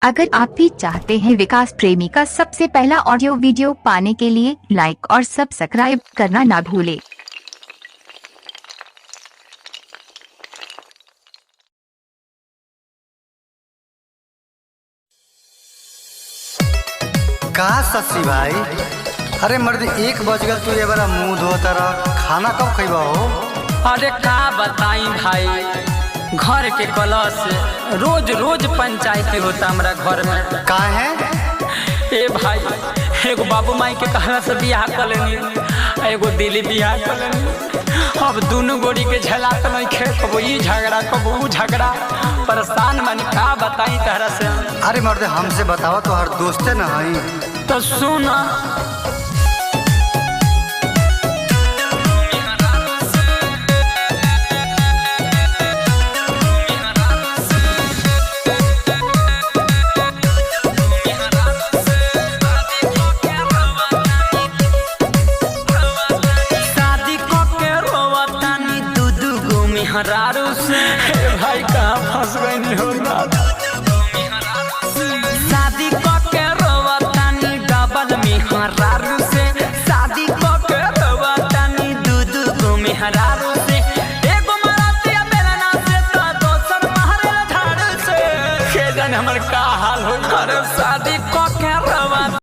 अगर आप भी चाहते हैं विकास प्रेमी का सबसे पहला ऑडियो वीडियो पाने के लिए लाइक और सब्सक्राइब करना ना भूलें। का शशि भाई, अरे मर्द 1 बज गल, तू ये बड़ा मुंह धोता रह। खाना कब खइबा हो? अरे का बताई भाई, घर के कलश रोज रोज पंचायती होता हमरा घर में। का है? ए भाई, एगो बाबू माई के कहला से बियाह कर लेनी, एगो दिली बियाह कर लेनी। अब दोनों गोड़ी के झेलात नहीं खे, कबो ई झगड़ा कबो ऊ झगड़ा, परेशान मानी। का बताई तहरा से? अरे मर्द हमसे बतावा, तो हर दोस्ते न हई। तो सुन, हरारू से भाई कहाँ फंस गई हो ना।